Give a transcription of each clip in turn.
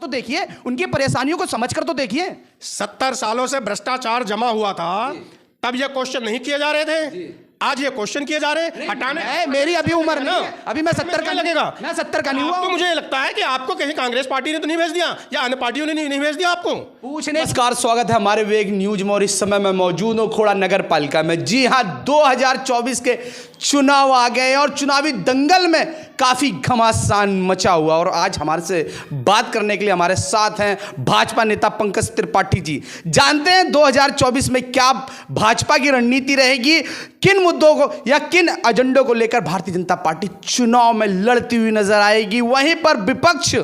तो देखिए, उनकी परेशानियों को समझकर तो देखिए। 70 सालों से भ्रष्टाचार जमा हुआ था, तब ये क्वेश्चन नहीं किए जा रहे थे, आज ये क्वेश्चन किए जा रहे हैं। हटाने मेरी अभी उम्र नहीं है, अभी मैं 70 का लगेगा, मैं 70 का नहीं हुआ। तो मुझे लगता है कि आपको कहीं कांग्रेस पार्टी ने तो नहीं भेज दिया या अन्य पार्टियों ने नहीं भेज दिया आपको पूछने। नमस्कार, स्वागत है हमारे वेग न्यूज में और इस समय मैं मौजूद हूँ खोड़ा नगर पालिका में। जी हाँ, 2024 के चुनाव आ गए और चुनावी दंगल में काफी घमासान मचा हुआ। और आज हमारे से बात करने के लिए हमारे साथ हैं भाजपा नेता पंकज त्रिपाठी जी। जानते हैं 2024 में क्या भाजपा की रणनीति रहेगी, किन मुद्दों को या किन एजेंडों को लेकर भारतीय जनता पार्टी चुनाव में लड़ती हुई नजर आएगी, वहीं पर विपक्ष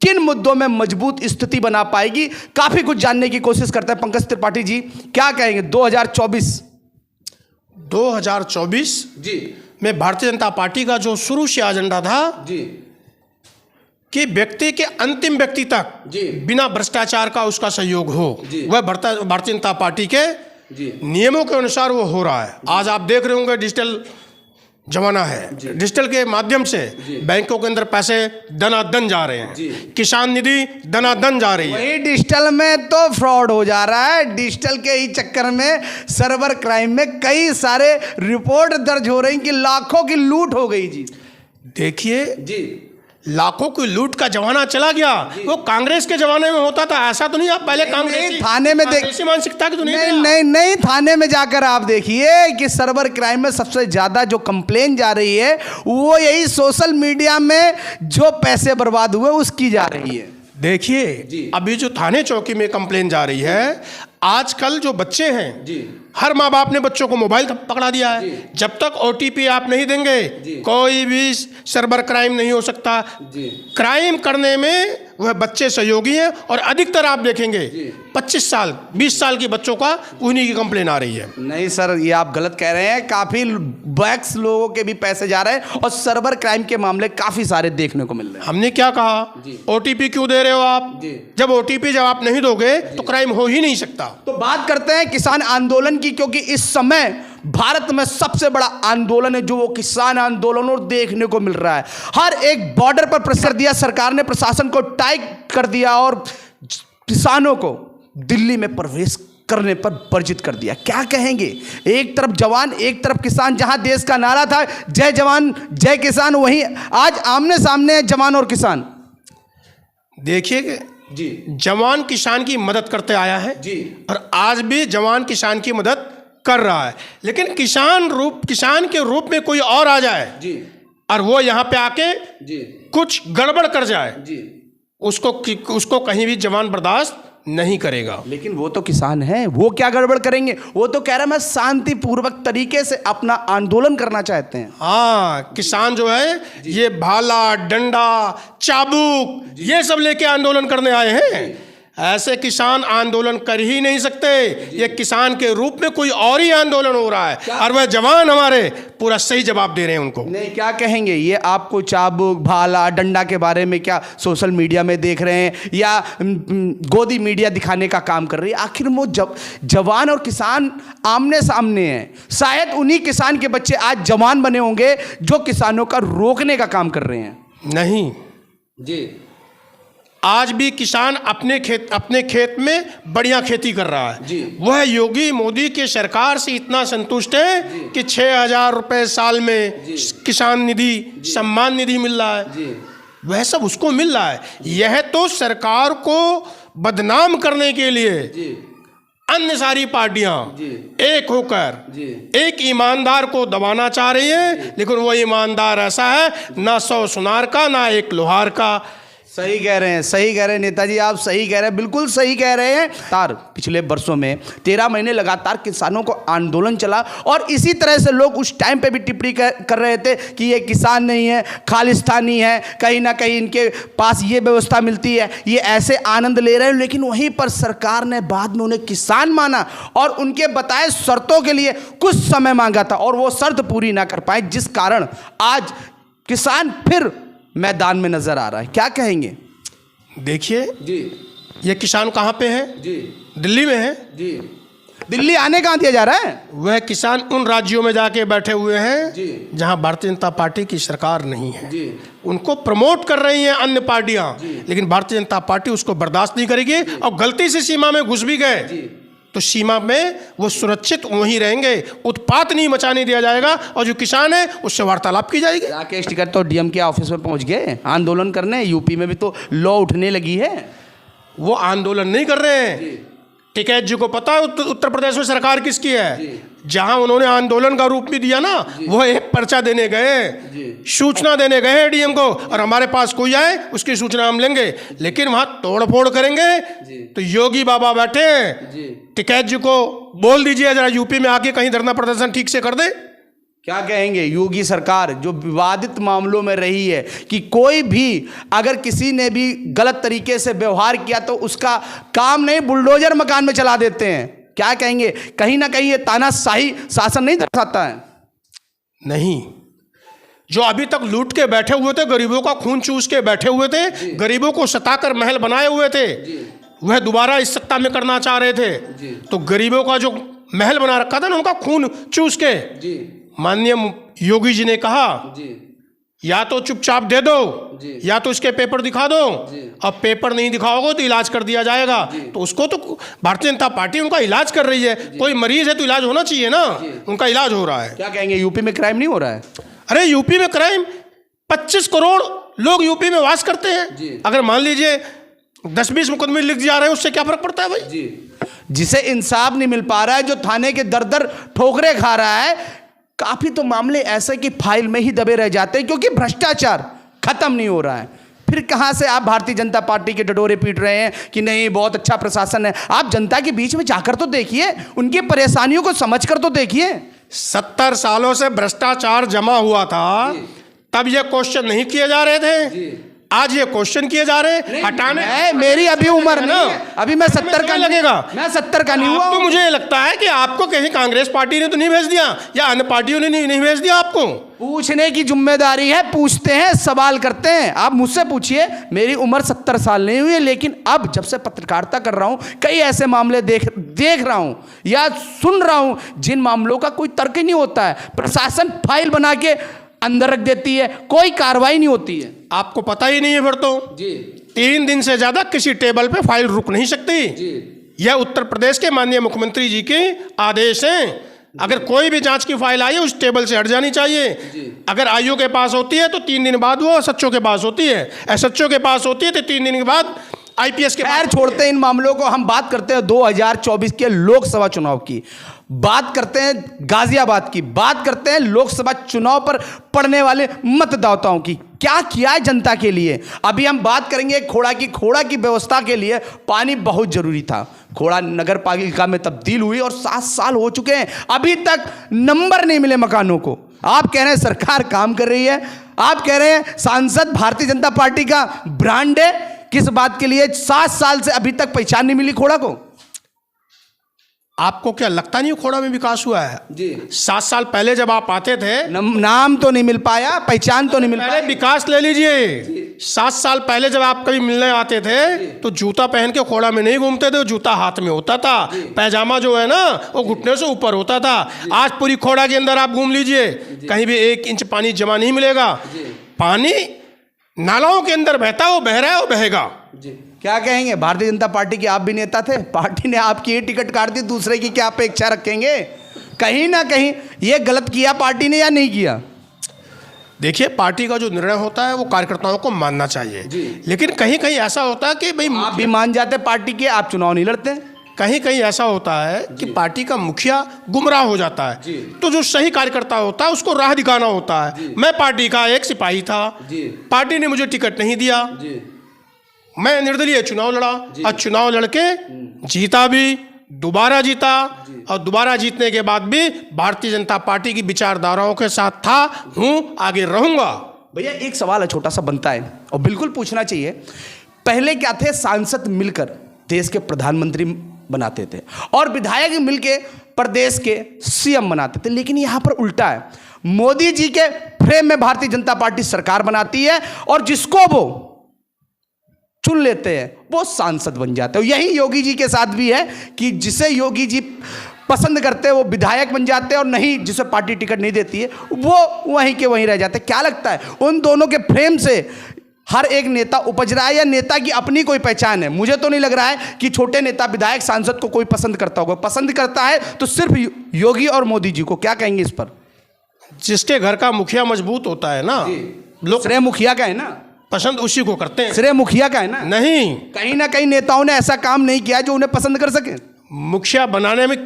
किन मुद्दों में मजबूत स्थिति बना पाएगी। काफी कुछ जानने की कोशिश करते हैं। पंकज त्रिपाठी जी, क्या कहेंगे 2024 जी में भारतीय जनता पार्टी का जो शुरू से एजेंडा था जी कि व्यक्ति के अंतिम व्यक्ति तक जी बिना भ्रष्टाचार का उसका सहयोग हो, वह भारतीय जनता पार्टी के नियमों के अनुसार वो हो रहा है। आज आप देख रहे होंगे डिजिटल जमाना है, डिजिटल के माध्यम से बैंकों के अंदर पैसे दनादन जा रहे हैं, किसान निधि दनादन जा रही है। वही डिजिटल में तो फ्रॉड हो जा रहा है। डिजिटल के ही चक्कर में सर्वर क्राइम में कई सारे रिपोर्ट दर्ज हो रही कि लाखों की लूट हो गई जी। देखिए जी, लाखों की लूट का जमाना चला गया, वो कांग्रेस के जमाने में होता था, ऐसा तो नहीं। आप पहले कांग्रेस थाने में देख मानसिकता की तो नहीं, थाने में जाकर आप देखिए कि सर्वर क्राइम में सबसे ज्यादा जो कंप्लेन जा रही है वो यही सोशल मीडिया में जो पैसे बर्बाद हुए उसकी जा रही है। देखिए अभी जो थाने चौकी में कंप्लेन जा रही है, आजकल जो बच्चे हैं, हर माँ बाप ने बच्चों को मोबाइल पकड़ा दिया है। जब तक OTP आप नहीं देंगे कोई भी सर्वर क्राइम नहीं हो सकता। क्राइम करने में वह बच्चे सहयोगी हैं और अधिकतर आप देखेंगे 25 साल 20 साल के बच्चों का उन्हीं की कंप्लेन आ रही है। नहीं सर, ये आप गलत कह रहे हैं। काफी बैक्स लोगों के भी पैसे जा रहे हैं और सर्वर क्राइम के मामले काफी सारे देखने को मिल रहे हैं। हमने क्या कहा, OTP क्यों दे रहे हो आप? जब OTP जब आप नहीं दोगे तो क्राइम हो ही नहीं सकता। तो बात करते हैं किसान आंदोलन की, क्योंकि इस समय भारत में सबसे बड़ा आंदोलन है जो वो किसान आंदोलन और देखने को मिल रहा है। हर एक बॉर्डर पर प्रेशर दिया सरकार ने, प्रशासन को टाइट कर दिया और किसानों को दिल्ली में प्रवेश करने पर वर्जित कर दिया। क्या कहेंगे, एक तरफ जवान एक तरफ किसान। जहां देश का नारा था जय जवान जय किसान, वहीं आज आमने सामने है जवान और किसान। देखिए जवान किसान की मदद करते आया है और आज भी जवान किसान की मदद कर रहा है, लेकिन किसान के रूप में कोई और आ जाए और वो यहाँ पे आके कुछ गड़बड़ कर जाए, उसको कहीं भी जवान बर्दाश्त नहीं करेगा। लेकिन वो तो किसान है, वो क्या गड़बड़ करेंगे? वो तो कह रहा है मैं शांतिपूर्वक तरीके से अपना आंदोलन करना चाहते हैं। हाँ, किसान जो है ये भाला डंडा चाबुक ये सब लेके आंदोलन करने आए हैं। ऐसे किसान आंदोलन कर ही नहीं सकते। ये किसान के रूप में कोई और ही आंदोलन हो रहा है और वह जवान हमारे पूरा सही जवाब दे रहे हैं उनको। नहीं, क्या कहेंगे, ये आपको चाबुक भाला डंडा के बारे में क्या सोशल मीडिया में देख रहे हैं या गोदी मीडिया दिखाने का काम कर रही है? आखिर वो जवान और किसान आमने सामने हैं। शायद उन्हीं किसान के बच्चे आज जवान बने होंगे जो किसानों का रोकने का काम कर रहे हैं। नहीं आज भी किसान अपने खेत में बढ़िया खेती कर रहा है। वह योगी मोदी के सरकार से इतना संतुष्ट है कि 6,000 रुपए साल में किसान निधि सम्मान निधि मिल रहा है, वह सब उसको मिल रहा है। यह तो सरकार को बदनाम करने के लिए अन्य सारी पार्टियां एक होकर एक ईमानदार को दबाना चाह रही हैं, लेकिन वो ईमानदार ऐसा है ना 100 सुनार का ना एक लोहार का। सही कह रहे हैं नेताजी, आप सही कह रहे हैं, बिल्कुल सही कह रहे हैं। पिछले वर्षों में 13 महीने लगातार किसानों को आंदोलन चला और इसी तरह से लोग उस टाइम पे भी टिप्पणी कर रहे थे कि ये किसान नहीं है, खालिस्तानी है, कहीं ना कहीं इनके पास ये व्यवस्था मिलती है, ये ऐसे आनंद ले रहे हैं। लेकिन वहीं पर सरकार ने बाद में उन्हें किसान माना और उनके बताए शर्तों के लिए कुछ समय मांगा था और वो शर्त पूरी ना कर पाए, जिस कारण आज किसान फिर मैदान में नजर आ रहा है। क्या कहेंगे? देखिए ये किसान कहाँ पे है? दिल्ली में है। दिल्ली आने कहाँ दिया जा रहा है? वह किसान उन राज्यों में जाके बैठे हुए हैं जहां भारतीय जनता पार्टी की सरकार नहीं है। उनको प्रमोट कर रही हैं अन्य पार्टियां, लेकिन भारतीय जनता पार्टी उसको बर्दाश्त नहीं करेगी। और गलती से सीमा में घुस भी गए तो सीमा में वो सुरक्षित वहीं रहेंगे, उत्पात नहीं मचाने दिया जाएगा, और जो किसान है उससे वार्तालाप की जाएगी। राकेश टिकैत तो डीएम के ऑफिस में पहुंच गए आंदोलन करने। यूपी में भी तो लॉ उठने लगी है। वो आंदोलन नहीं कर रहे हैं। टिकैत जी को पता है उत्तर प्रदेश में सरकार किसकी है। जहां उन्होंने आंदोलन का रूप भी दिया ना, वो एक पर्चा देने गए, सूचना देने गए डीएम को, और हमारे पास कोई आए उसकी सूचना हम लेंगे, लेकिन वहां तोड़ फोड़ करेंगे। तो योगी बाबा बैठे हैं, टिकैत जी को बोल दीजिए जरा यूपी में आके कहीं धरना प्रदर्शन ठीक से कर दे। क्या कहेंगे योगी सरकार जो विवादित मामलों में रही है कि कोई भी अगर किसी ने भी गलत तरीके से व्यवहार किया तो उसका काम नहीं, बुलडोजर मकान में चला देते हैं। क्या कहेंगे? कहीं ना कहीं ये तानाशाही शासन नहीं दर्शाता है? नहीं, जो अभी तक लूट के बैठे हुए थे, गरीबों का खून चूस के बैठे हुए थे, गरीबों को सताकर महल बनाए हुए थे, वह दोबारा इस सत्ता में करना चाह रहे थे। तो गरीबों का जो महल बना रखा था ना, उनका खून चूस के माननीय योगी जी ने कहा या तो चुपचाप दे दो या तो इसके पेपर दिखा दो। अब पेपर नहीं दिखाओगे तो इलाज कर दिया जाएगा। तो उसको तो भारतीय जनता पार्टी उनका इलाज कर रही है। कोई मरीज है तो इलाज होना चाहिए ना, उनका इलाज हो रहा है। क्या कहेंगे यूपी में क्राइम नहीं हो रहा है? अरे यूपी में क्राइम, 25 करोड़ लोग यूपी में वास करते हैं। अगर मान लीजिए 10-20 मुकदमे लिख जा रहे हैं, उससे क्या फर्क पड़ता है भाई? जिसे इंसाफ नहीं मिल पा रहा है, जो थाने के दर ठोकरे खा रहा है, काफी तो मामले ऐसे कि फाइल में ही दबे रह जाते हैं क्योंकि भ्रष्टाचार खत्म नहीं हो रहा है। फिर कहां से आप भारतीय जनता पार्टी के डडोरे पीट रहे हैं कि नहीं बहुत अच्छा प्रशासन है? आप जनता के बीच में जाकर तो देखिए, उनकी परेशानियों को समझकर तो देखिए। 70 सालों से भ्रष्टाचार जमा हुआ था, तब ये क्वेश्चन नहीं किए जा रहे थे। आज ये क्वेश्चन किए जा रहे हैं हटाने। मेरी अभी उम्र नहीं है, अभी मैं 70 का लगेगा, मैं 70 का नहीं हुआ। तो मुझे लगता है कि आपको कहीं कांग्रेस पार्टी ने तो नहीं भेज दिया या अन्य पार्टियों ने नहीं भेज दिया आपको। पूछने की जिम्मेदारी है, पूछते हैं, सवाल करते हैं। आप मुझसे पूछिए, मेरी उम्र 70 साल नहीं हुई है, लेकिन अब जब से पत्रकारिता कर रहा हूं, कई ऐसे मामले देख रहा हूं या सुन रहा हूं जिन मामलों का कोई तर्क ही नहीं होता है। प्रशासन फाइल बना के अंदर रख देती है, कोई कार्रवाई नहीं होती है। आपको पता ही नहीं है फिर तो। 3 दिन से ज्यादा किसी टेबल पे फाइल रुक नहीं सकती। यह उत्तर प्रदेश के माननीय मुख्यमंत्री जी के आदेश हैं। अगर कोई भी जांच की फाइल आई है उस टेबल से हट जानी चाहिए। अगर आईओ के पास होती है तो 3 दिन बाद वो एसएचओ के पास होती है, एसएचओ के पास होती है तो 3 दिन के बाद आईपीएस के पास। छोड़ते हैं इन मामलों को, हम बात करते हैं 2024 के लोकसभा चुनाव की, बात करते हैं गाजियाबाद की, बात करते हैं लोकसभा चुनाव पर पड़ने वाले मतदाताओं की। क्या किया है जनता के लिए? अभी हम बात करेंगे खोड़ा की व्यवस्था के लिए पानी बहुत जरूरी था। खोड़ा नगर पालिका में तब्दील हुई और 7 साल हो चुके हैं, अभी तक नंबर नहीं मिले मकानों को। आप कह रहे हैं सरकार काम कर रही है, आप कह रहे हैं सांसद भारतीय जनता पार्टी का ब्रांड है। किस बात के लिए 7 साल से अभी तक पहचान नहीं मिली खोड़ा को? आपको क्या लगता नहीं खोड़ा में विकास हुआ है? 7 साल पहले जब आप आते थे, नाम तो नहीं मिल पाया, पहचान तो नहीं मिल पाया। विकास ले लीजिए। 7 साल पहले जब आप कभी मिलने आते थे तो जूता पहन के खोड़ा में नहीं घूमते थे, जूता हाथ में होता था, पैजामा जो है ना वो घुटने से ऊपर होता था। आज पूरी खोड़ा के अंदर आप घूम लीजिए, कहीं भी 1 इंच पानी जमा नहीं मिलेगा। पानी नालाओं के अंदर बहता, वो बह रहा है, वो बहेगा। क्या कहेंगे? भारतीय जनता पार्टी के आप भी नेता थे, पार्टी ने आपकी ही टिकट काट दी, दूसरे की क्या अपेक्षा रखेंगे? कहीं ना कहीं ये गलत किया पार्टी ने या नहीं किया? देखिए, पार्टी का जो निर्णय होता है वो कार्यकर्ताओं को मानना चाहिए, लेकिन कहीं कहीं ऐसा होता है कि भाई आप भी मान जाते पार्टी के, आप चुनाव नहीं लड़ते। कहीं कहीं ऐसा होता है कि पार्टी का मुखिया गुमराह हो जाता है, तो जो सही कार्यकर्ता होता है उसको राह दिखाना होता है। मैं पार्टी का एक सिपाही था, पार्टी ने मुझे टिकट नहीं दिया, मैं निर्दलीय चुनाव लड़ा और चुनाव लड़के जीता भी, दोबारा जीता, और दोबारा जीतने के बाद भी भारतीय जनता पार्टी की विचारधाराओं के साथ था, हूं, आगे रहूंगा। भैया एक सवाल है, छोटा सा बनता है और बिल्कुल पूछना चाहिए। पहले क्या थे? सांसद मिलकर देश के प्रधानमंत्री बनाते थे और विधायक मिलकर प्रदेश के सीएम बनाते थे, लेकिन यहां पर उल्टा है। मोदी जी के फ्रेम में भारतीय जनता पार्टी सरकार बनाती है और जिसको वो चुन लेते हैं वो सांसद बन जाते हैं। यही योगी जी के साथ भी है कि जिसे योगी जी पसंद करते हैं वो विधायक बन जाते हैं, और नहीं जिसे पार्टी टिकट नहीं देती है वो वहीं के वहीं रह जाते हैं। क्या लगता है उन दोनों के फ्रेम से हर एक नेता उपज रहा है, या नेता की अपनी कोई पहचान है? मुझे तो नहीं लग रहा है कि छोटे नेता विधायक सांसद को कोई पसंद करता होगा। पसंद करता है तो सिर्फ योगी और मोदी जी को। क्या कहेंगे इस पर? जिसके घर का मुखिया मजबूत होता है ना, लोग श्रेय मुखिया का है ना, पसंद उसी को करते हैं। श्रेय मुखिया का है ना। नहीं, कहीं ना कहीं नेताओं ने ऐसा काम नहीं किया जो उन्हें पसंद कर सके। मुखिया बनाने में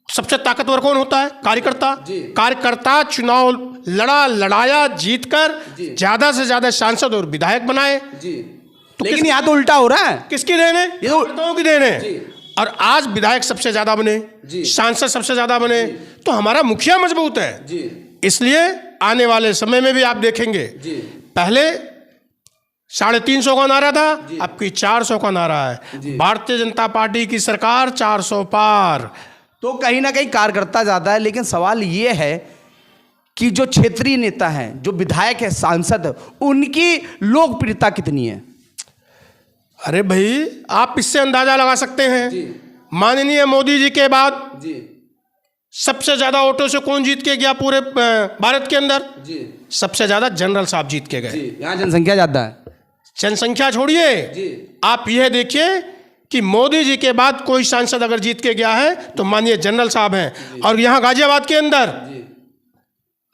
सबसे ताकतवर कौन होता है? कार्यकर्ता। कार्यकर्ता चुनाव लड़ाया, जीतकर ज्यादा से ज्यादा सांसद और विधायक बनाए। तो लेकिन यहाँ तो उल्टा हो रहा है। किसकी देन है? ये कार्यकर्ताओं की देन है। और आज विधायक सबसे ज्यादा बने, सांसद सबसे ज्यादा बने, तो हमारा मुखिया मजबूत है। इसलिए आने वाले समय में भी आप देखेंगे, पहले 350 का नारा था, अब की 400 का नारा है। भारतीय जनता पार्टी की सरकार 400 पार। तो कहीं ना कहीं कार्यकर्ता ज़्यादा है, लेकिन सवाल ये है कि जो क्षेत्रीय नेता हैं, जो विधायक है, सांसद है, उनकी लोकप्रियता कितनी है? अरे भाई, आप इससे अंदाजा लगा सकते हैं। माननीय मोदी जी के बाद सबसे ज्यादा वोटों से कौन जीत के गया पूरे भारत के अंदर? सबसे ज्यादा जनरल साहब जीत के गए। यहाँ जनसंख्या ज्यादा है। जनसंख्या छोड़िए, आप यह देखिए कि मोदी जी के बाद कोई सांसद अगर जीत के गया है तो माननीय जनरल साहब हैं। और यहाँ गाजियाबाद के अंदर,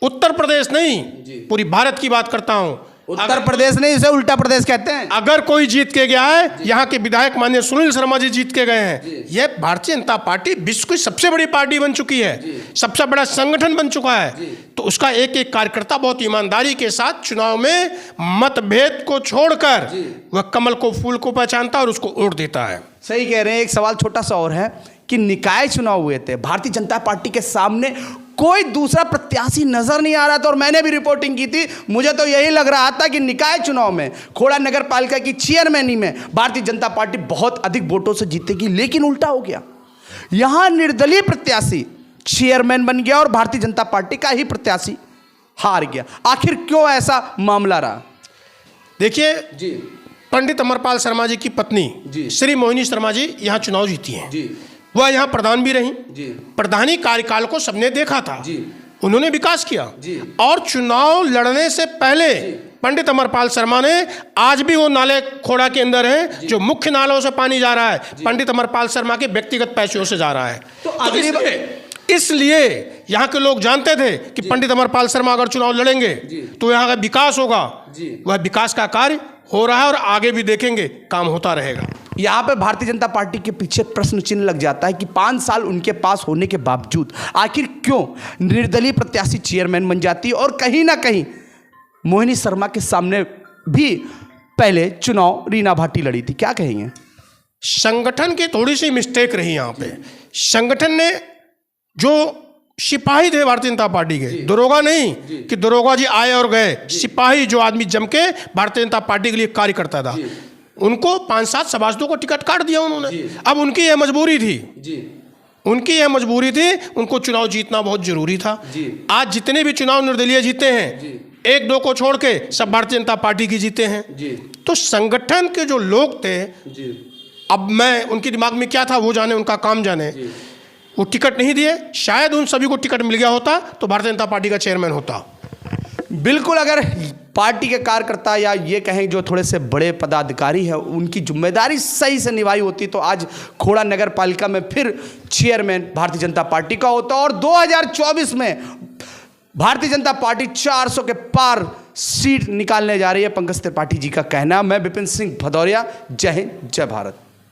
उत्तर प्रदेश नहीं, पूरी भारत की बात करता हूँ, उत्तर प्रदेश नहीं, इसे उल्टा प्रदेश कहते हैं। अगर कोई जीत के गया है, यहाँ के विधायक माननीय सुनील शर्मा जी जीत के गए हैं। यह भारतीय जनता पार्टी विश्व की सबसे बड़ी पार्टी बन चुकी है, सबसे बड़ा संगठन बन चुका है। तो उसका एक एक कार्यकर्ता बहुत ईमानदारी के साथ चुनाव में मतभेद को छोड़कर वह कमल को, फूल को पहचानता और उसको वोट देता है। सही कह रहे हैं। एक सवाल छोटा सा और है कि निकाय चुनाव हुए थे, भारतीय जनता पार्टी के सामने कोई दूसरा प्रत्याशी नजर नहीं आ रहा था, और मैंने भी रिपोर्टिंग की थी। मुझे तो यही लग रहा था कि निकाय चुनाव में खोड़ा नगर पालिका की चेयरमैनी में भारतीय जनता पार्टी बहुत अधिक वोटों से जीतेगी, लेकिन उल्टा हो गया। यहां निर्दलीय प्रत्याशी चेयरमैन बन गया और भारतीय जनता पार्टी का ही प्रत्याशी हार गया। आखिर क्यों ऐसा मामला रहा? देखिए, पंडित अमरपाल शर्मा जी की पत्नी श्री मोहिनी शर्मा जी यहाँ चुनाव जीती हैं। वह यहाँ प्रधान भी रही। प्रधानी कार्यकाल को सबने देखा था, उन्होंने विकास किया। और चुनाव लड़ने से पहले पंडित अमरपाल शर्मा ने, आज भी वो नाले खोड़ा के अंदर हैं, जो मुख्य नालों से पानी जा रहा है, पंडित अमरपाल शर्मा के व्यक्तिगत पैसों से जा रहा है। तो इसलिए यहाँ के लोग जानते थे कि पंडित अमरपाल शर्मा अगर चुनाव लड़ेंगे तो यहाँ का विकास होगा। वह विकास का कार्य हो रहा है और आगे भी देखेंगे काम होता रहेगा। यहाँ पे भारतीय जनता पार्टी के पीछे प्रश्न चिन्ह लग जाता है कि 5 साल उनके पास होने के बावजूद आखिर क्यों निर्दलीय प्रत्याशी चेयरमैन बन जाती है, और कहीं ना कहीं मोहिनी शर्मा के सामने भी पहले चुनाव रीना भाटी लड़ी थी। क्या कहेंगे? संगठन की थोड़ी सी मिस्टेक रही यहाँ पे। संगठन ने, जो सिपाही थे भारतीय जनता पार्टी के, दरोगा नहीं कि दरोगा जी आए और गए, सिपाही जो आदमी जम के भारतीय जनता पार्टी के लिए कार्य करता था, उनको 5-7 सभासदों को टिकट काट दिया उन्होंने। अब उनकी यह मजबूरी थी, उनको चुनाव जीतना बहुत जरूरी था। आज जितने भी चुनाव निर्दलीय जीते हैं, 1-2 को छोड़ के सब भारतीय जनता पार्टी की जीते हैं। तो संगठन के जो लोग थे, अब मैं उनके दिमाग में क्या था वो जाने, उनका काम जाने, वो टिकट नहीं दिए। शायद उन सभी को टिकट मिल गया होता तो भारतीय जनता पार्टी का चेयरमैन होता। बिल्कुल, अगर पार्टी के कार्यकर्ता या ये कहें जो थोड़े से बड़े पदाधिकारी हैं, उनकी जिम्मेदारी सही से निभाई होती तो आज खोड़ा नगर पालिका में फिर चेयरमैन भारतीय जनता पार्टी का होता। और 2024 में भारतीय जनता पार्टी 400 के पार सीट निकालने जा रही है, पंकज त्रिपाठी जी का कहना। मैं विपिन सिंह भदौरिया, जय हिंद, जय भारत।